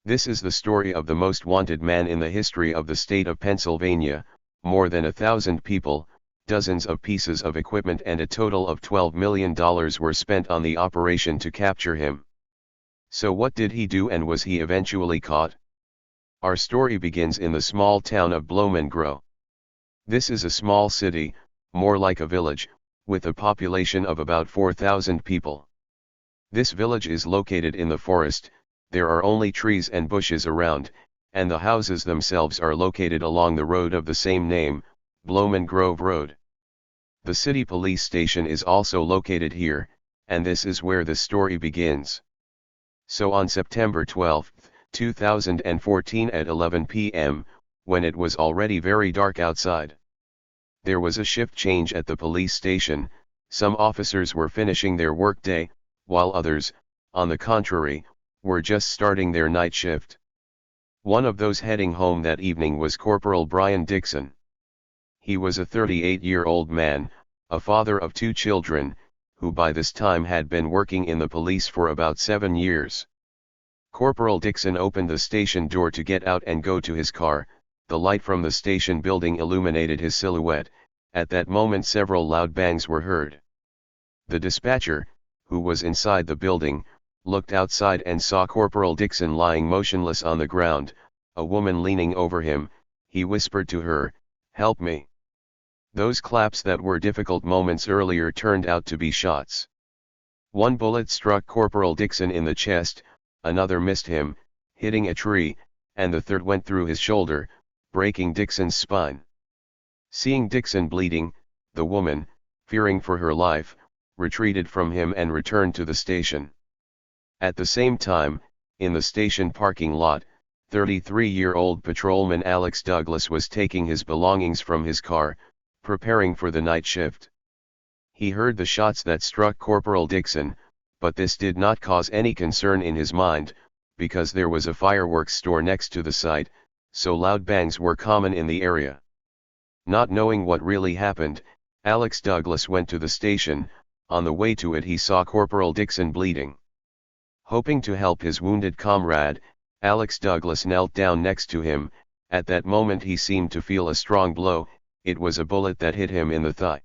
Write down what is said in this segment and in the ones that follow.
This is the story of the most wanted man in the history of the state of Pennsylvania. More than 1,000 people, dozens of pieces of equipment and a total of $12 million were spent on the operation to capture him. So what did he do, and was he eventually caught? Our story begins in the small town of Blumengrove. This is a small city, more like a village, with a population of about 4,000 people. This village is located in the forest. There are only trees and bushes around, and the houses themselves are located along the road of the same name, Blumengrove Road. The city police station is also located here, and this is where the story begins. So on September 12, 2014 at 11 p.m., when it was already very dark outside, there was a shift change at the police station. Some officers were finishing their workday, while others, on the contrary, were just starting their night shift. One of those heading home that evening was Corporal Brian Dixon. He was a 38-year-old man, a father of 2 children, who by this time had been working in the police for about 7 years. Corporal Dixon opened the station door to get out and go to his car. The light from the station building illuminated his silhouette. At that moment several loud bangs were heard. The dispatcher, who was inside the building, looked outside and saw Corporal Dixon lying motionless on the ground, a woman leaning over him. He whispered to her, "Help me." Those claps that were difficult moments earlier turned out to be shots. One bullet struck Corporal Dixon in the chest, another missed him, hitting a tree, and the third went through his shoulder, breaking Dixon's spine. Seeing Dixon bleeding, the woman, fearing for her life, retreated from him and returned to the station. At the same time, in the station parking lot, 33-year-old patrolman Alex Douglas was taking his belongings from his car, preparing for the night shift. He heard the shots that struck Corporal Dixon, but this did not cause any concern in his mind, because there was a fireworks store next to the site, so loud bangs were common in the area. Not knowing what really happened, Alex Douglas went to the station. On the way to it he saw Corporal Dixon bleeding. Hoping to help his wounded comrade, Alex Douglas knelt down next to him. At that moment he seemed to feel a strong blow. It was a bullet that hit him in the thigh.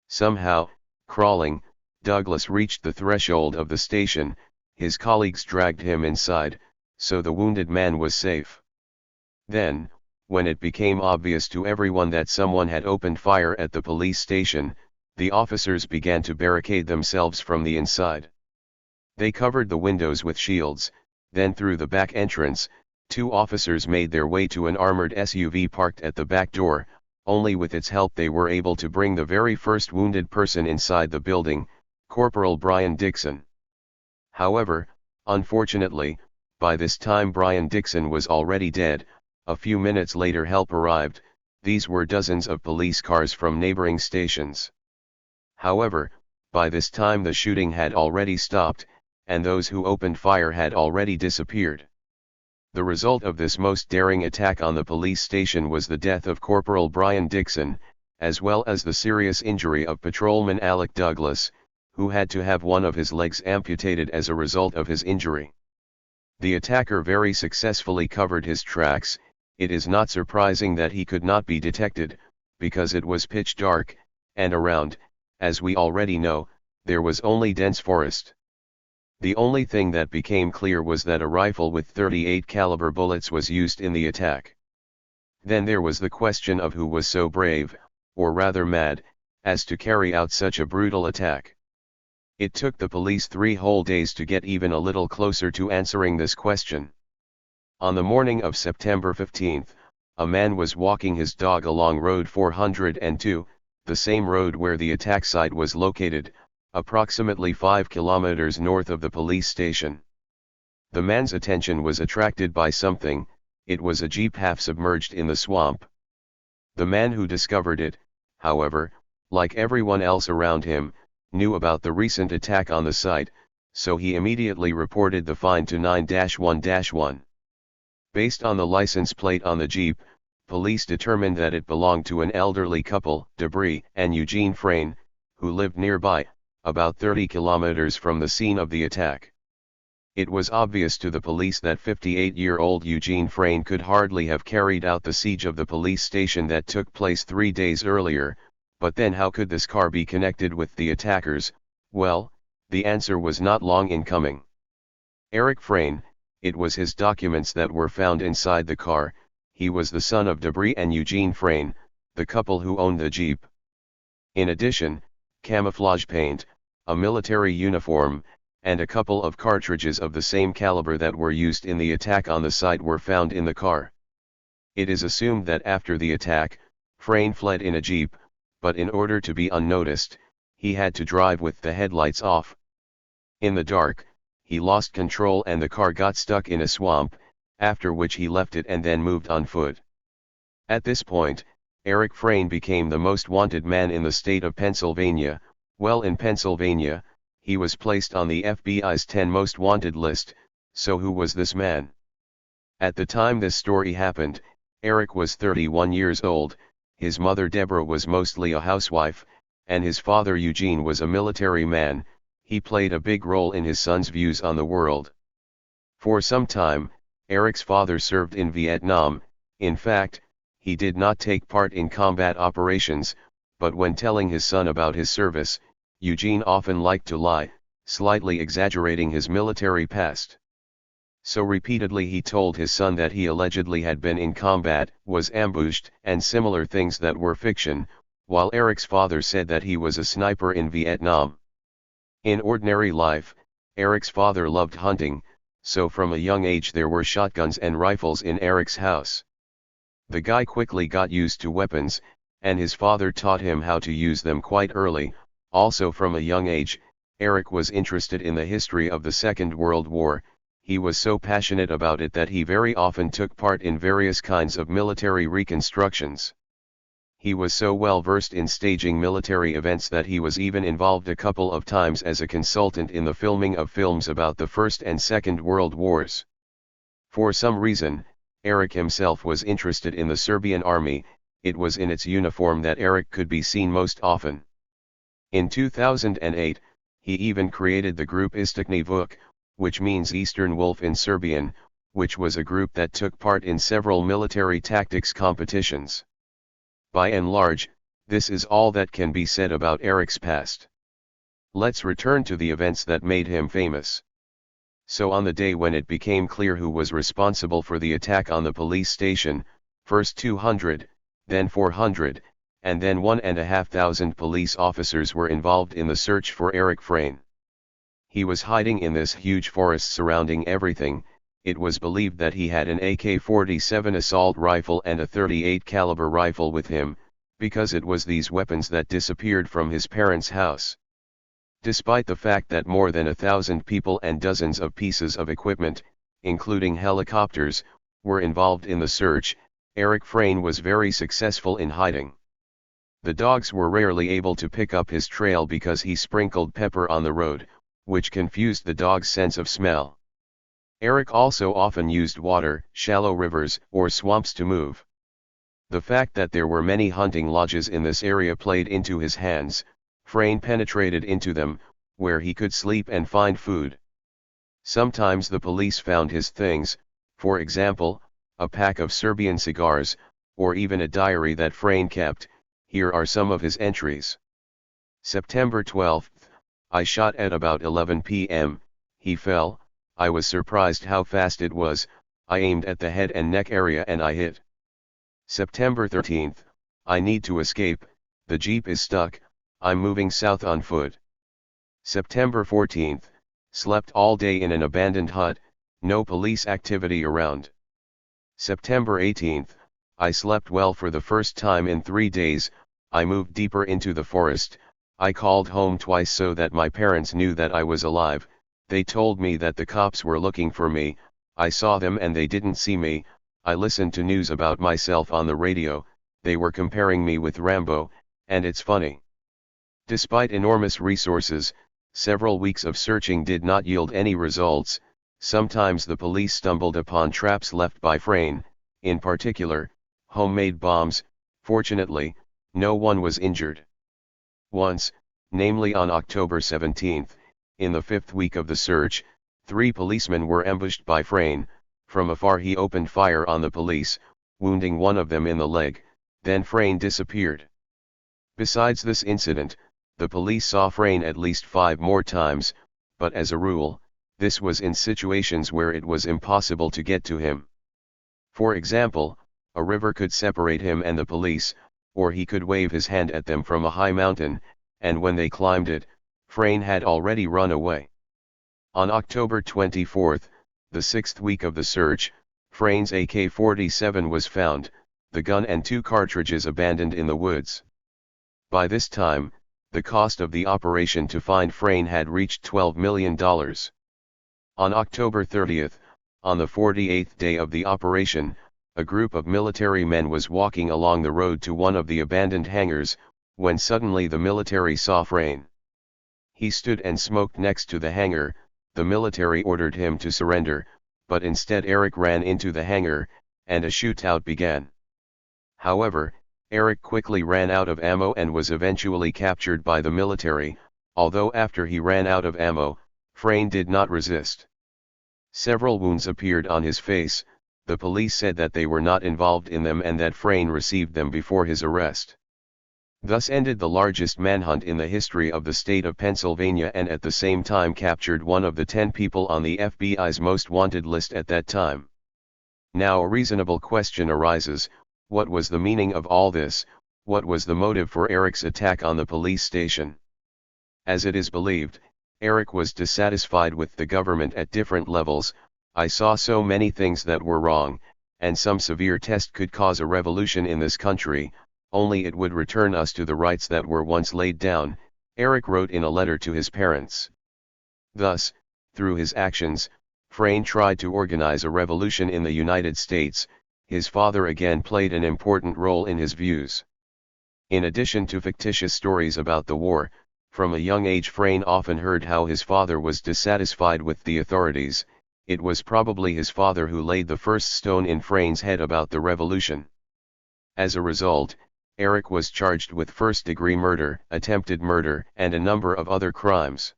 Somehow, crawling, Douglas reached the threshold of the station. His colleagues dragged him inside, so the wounded man was safe. Then, when it became obvious to everyone that someone had opened fire at the police station, the officers began to barricade themselves from the inside. They covered the windows with shields. Then through the back entrance, 2 officers made their way to an armored SUV parked at the back door. Only with its help they were able to bring the very first wounded person inside the building, Corporal Brian Dixon. However, unfortunately, by this time Brian Dixon was already dead. A few minutes later help arrived. These were dozens of police cars from neighboring stations. However, by this time the shooting had already stopped, and those who opened fire had already disappeared. The result of this most daring attack on the police station was the death of Corporal Brian Dixon, as well as the serious injury of Patrolman Alex Douglas, who had to have one of his legs amputated as a result of his injury. The attacker very successfully covered his tracks. It is not surprising that he could not be detected, because it was pitch dark, and around, as we already know, there was only dense forest. The only thing that became clear was that a rifle with 38 caliber bullets was used in the attack. Then there was the question of who was so brave, or rather mad, as to carry out such a brutal attack. It took the police 3 whole days to get even a little closer to answering this question. On the morning of September 15, a man was walking his dog along Road 402, the same road where the attack site was located, approximately 5 kilometers north of the police station. The man's attention was attracted by something. It was a jeep half submerged in the swamp. The man who discovered it, however, like everyone else around him, knew about the recent attack on the site, so he immediately reported the find to 9-1-1. Based on the license plate on the jeep, police determined that it belonged to an elderly couple, Debris and Eugene Frayne, who lived nearby, about 30 kilometers from the scene of the attack. It was obvious to the police that 58-year-old Eugene Frayne could hardly have carried out the siege of the police station that took place 3 days earlier, but then how could this car be connected with the attackers? Well, the answer was not long in coming. Eric Frayne, it was his documents that were found inside the car. He was the son of Debris and Eugene Frayne, the couple who owned the Jeep. In addition, camouflage paint, a military uniform, and a couple of cartridges of the same caliber that were used in the attack on the site were found in the car. It is assumed that after the attack, Frayne fled in a Jeep, but in order to be unnoticed, he had to drive with the headlights off. In the dark, he lost control and the car got stuck in a swamp, after which he left it and then moved on foot. At this point, Eric Frayne became the most wanted man in the state of Pennsylvania. Well, in Pennsylvania, he was placed on the FBI's 10 most wanted list. So who was this man? At the time this story happened, Eric was 31 years old, his mother Deborah was mostly a housewife, and his father Eugene was a military man. He played a big role in his son's views on the world. For some time, Eric's father served in Vietnam. In fact, he did not take part in combat operations, but when telling his son about his service, Eugene often liked to lie, slightly exaggerating his military past. So repeatedly he told his son that he allegedly had been in combat, was ambushed, and similar things that were fiction, while Eric's father said that he was a sniper in Vietnam. In ordinary life, Eric's father loved hunting, so from a young age there were shotguns and rifles in Eric's house. The guy quickly got used to weapons, and his father taught him how to use them quite early. Also from a young age, Eric was interested in the history of the Second World War. He was so passionate about it that he very often took part in various kinds of military reconstructions. He was so well versed in staging military events that he was even involved a couple of times as a consultant in the filming of films about the First and Second World Wars. For some reason, Eric himself was interested in the Serbian army. It was in its uniform that Eric could be seen most often. In 2008, he even created the group Istočni Vuk, which means Eastern Wolf in Serbian, which was a group that took part in several military tactics competitions. By and large, this is all that can be said about Eric's past. Let's return to the events that made him famous. So on the day when it became clear who was responsible for the attack on the police station, first 200, then 400, and then 1,500 police officers were involved in the search for Eric Frayne. He was hiding in this huge forest surrounding everything. It was believed that he had an AK-47 assault rifle and a .38 caliber rifle with him, because it was these weapons that disappeared from his parents' house. Despite the fact that more than 1,000 people and dozens of pieces of equipment, including helicopters, were involved in the search, Eric Frayne was very successful in hiding. The dogs were rarely able to pick up his trail because he sprinkled pepper on the road, which confused the dog's sense of smell. Eric also often used water, shallow rivers, or swamps to move. The fact that there were many hunting lodges in this area played into his hands. Frayne penetrated into them, where he could sleep and find food. Sometimes the police found his things, for example, a pack of Serbian cigars, or even a diary that Frayne kept. Here are some of his entries. September 12th, I shot at about 11 p.m., he fell, I was surprised how fast it was, I aimed at the head and neck area and I hit. September 13th, I need to escape, the Jeep is stuck, I'm moving south on foot. September 14th, slept all day in an abandoned hut, no police activity around. September 18th, I slept well for the first time in 3 days, I moved deeper into the forest, I called home twice so that my parents knew that I was alive. They told me that the cops were looking for me, I saw them and they didn't see me. I listened to news about myself on the radio, they were comparing me with Rambo, and it's funny. Despite enormous resources, several weeks of searching did not yield any results. Sometimes the police stumbled upon traps left by Frayne, in particular, homemade bombs. Fortunately, no one was injured. Once, namely on October 17, in the 5th week of the search, 3 policemen were ambushed by Frayne. From afar he opened fire on the police, wounding one of them in the leg, then Frayne disappeared. Besides this incident, the police saw Frayne at least 5 more times, but as a rule, this was in situations where it was impossible to get to him. For example, a river could separate him and the police, or he could wave his hand at them from a high mountain, and when they climbed it, Frayne had already run away. On October 24, the 6th week of the search, Frayne's AK-47 was found, the gun and 2 cartridges abandoned in the woods. By this time, the cost of the operation to find Frayne had reached $12 million. On October 30, on the 48th day of the operation, a group of military men was walking along the road to one of the abandoned hangars, when suddenly the military saw Frayne. He stood and smoked next to the hangar. The military ordered him to surrender, but instead Eric ran into the hangar, and a shootout began. However, Eric quickly ran out of ammo and was eventually captured by the military, although after he ran out of ammo, Frayne did not resist. Several wounds appeared on his face. The police said that they were not involved in them and that Frayne received them before his arrest. Thus ended the largest manhunt in the history of the state of Pennsylvania, and at the same time captured one of the 10 people on the FBI's most wanted list at that time. Now a reasonable question arises: what was the meaning of all this? What was the motive for Eric's attack on the police station? As it is believed, Eric was dissatisfied with the government at different levels. I saw so many things that were wrong, and some severe test could cause a revolution in this country, only it would return us to the rights that were once laid down, Eric wrote in a letter to his parents. Thus, through his actions, Frayne tried to organize a revolution in the United States. His father again played an important role in his views. In addition to fictitious stories about the war, from a young age Frayne often heard how his father was dissatisfied with the authorities. It was probably his father who laid the first stone in Frayne's head about the revolution. As a result, Eric was charged with first-degree murder, attempted murder, and a number of other crimes.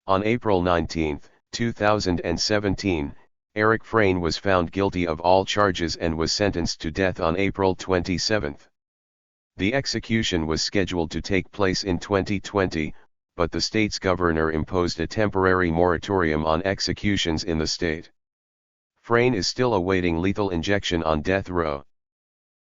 On April 19, 2017, Eric Frayne was found guilty of all charges and was sentenced to death on April 27. The execution was scheduled to take place in 2020, but the state's governor imposed a temporary moratorium on executions in the state. Frayne is still awaiting lethal injection on death row.